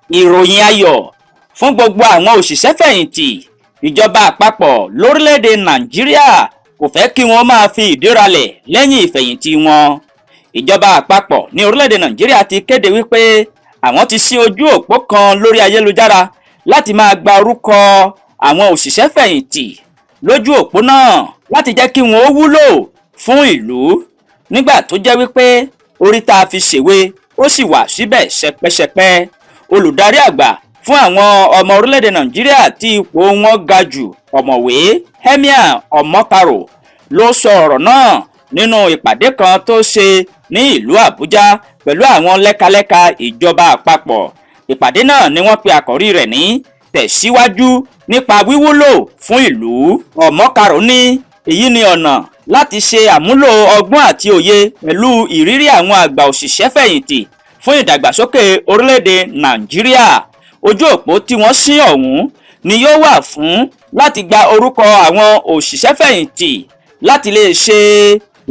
Ìròyìn ayọ̀ fún gbogbo àwọn òṣìṣẹ́ fẹ̀yìntì. Ìjọba àpapọ̀ lórílẹ̀‐èdè Nàìjíríà kò fẹ́ kí wọ́n máa fi ìdí ralẹ̀ lẹ́yìn ìfẹ̀yìntì wọn. Ìjọba àpapọ̀ ní orílẹ̀‐èdè Nàìjíríà ti kéde wípé àwọn ti ṣí ojú òpó kan lórí ayélujára láti máa gba orúkọ àwọn òṣìṣẹ́ fẹ̀yìntì lójú òpó náà láti jẹ́ kí wọ́n ó wúlò fún ìlú, nígbà tó jẹ́ wípé orí tá a fi ṣèwé ó sì wà síbẹ̀ ṣẹpẹṣẹpẹ. Olùdarí àgbà fún àwọn ọmọ orílẹ̀-èdè Nàìjíríà tí ipò wọn ga jù, ọ̀mọ̀wé Emir Ọmọkaro ló sọ ọ̀rọ̀ náà nínú ìpàdé kan tó ṣe ní ìlú Àbújá pẹ̀lú àwọn lẹ́kalẹ́ka ìjọba àpapọ̀. Ìpàdé náà ni wọ́n pe àkòrí rẹ̀ ní tẹ̀síwájú nípa wíwúlò fún ìlú. Ọmọkaro ní èyí ni ọ̀nà láti ṣe àmúlò ọgbọ́n àti òye pẹ̀lú ìrírí àwọn àgbà òṣìṣẹ́ fẹ̀yìntì fún ìdàgbàsókè orílẹ̀-èdè Nàìjíríà. Ojú òpó tí wọ́n ṣí ọ̀hún ni yóò wà fún láti gba orúkọ àwọn òṣìṣẹ́ fẹ̀yìntì láti lè ṣe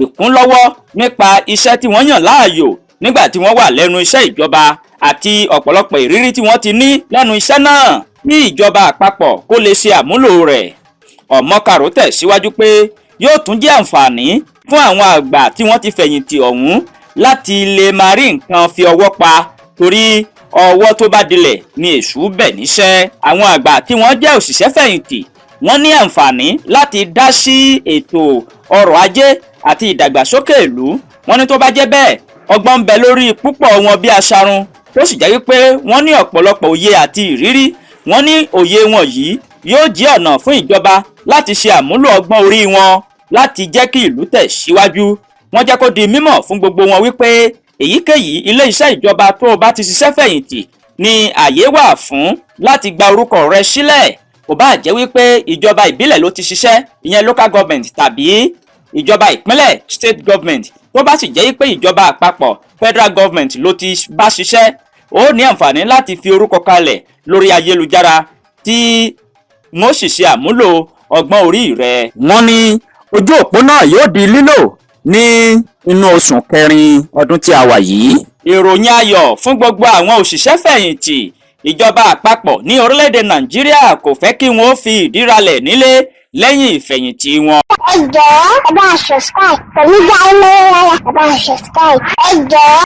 ìkúnlọ́wọ́ nípa iṣẹ́ tí wọ́n yàn láàyò nígbà tí wọ́n wà lẹ́nu iṣẹ́ ìjọba àti ọ̀pọ̀lọpọ̀ ìrírí tí wọ́n ti ní lẹ́nu iṣẹ́ náà kí ìjọba àpapọ̀ kó lè ṣe àmúlò rẹ̀. Ọmọkaro tẹ̀síwájú pé yóò tún jẹ́ àǹfààní fún àwọn àgbà tí wọ́n ti fẹ̀yìntì ọ̀hún láti lè máa rí nǹkan fi ọwọ́ pa, torí ọwọ́ tó bá dilẹ̀ ni èṣù bẹ̀ níṣẹ́. Àwọn àgbà tí wọ́n jẹ́ òṣìṣẹ́ fẹ̀yìntì wọ́n ní àǹfààní láti dá sí ètò ọrọ̀ ajé àti ìdàgbàsókè ìlú. Wọ́n ní tó bá jẹ́ bẹ́ẹ̀, ọgbọ́n ń bẹ lórí púpọ̀ wọn bí aṣarun, tó sì jẹ́ wípé wọ́n ní ọ̀pọ̀lọpọ̀ òye àti ìrírí. Wọ́n ní òye wọn yìí yóò jẹ́ ọ̀nà fún ìjọba láti ṣe àmúlò ọgbọ́n orí wọn láti jẹ́ kí ìlú tẹ̀ síwájú. Wọ́n jẹ́ kó di mímọ̀ fún gbogbo wọn wípé èyíkéyìí ilé iṣẹ́ ìjọba tó o bá ti ṣiṣẹ́ fẹ̀yìntì ni àyè wà fún láti gba orúkọ rẹ sílẹ̀. Kò bá jẹ́ wípé ìjọba ìbílẹ̀ ló ti ṣiṣẹ́, ìyẹn local government, tàbí ìjọba ìpínlẹ̀ state government. Tó bá sì jẹ́ wípé ìjọba àpapọ̀ federal government ló ti bá ṣiṣẹ́, ó ní àǹfààní láti fi orúkọ kalẹ̀ lórí ayélujára tí wọ́n sì ṣe àmúlò ọgbọ́n orí rẹ̀. Wọ́n ní ojú òpó náà yóò di lílò ní inú oṣù kẹrin ọdún tí a wà yìí. Ìròyìn ayọ̀ fún gbogbo àwọn òṣìṣẹ́ fẹ̀yìntì. Ìjọba àpapọ̀ ní orílẹ̀-èdè Nàìjíríà kò fẹ́ kí wọ́n fi ìdí ralẹ̀ nílé lẹ́yìn ìfẹ̀yìntì wọn. Ẹ jọ̀ọ́ ẹ bá subscribe pẹ̀lú dáhùn lọ́wọ́ ẹ bá subscribe ẹ jọ̀ọ́.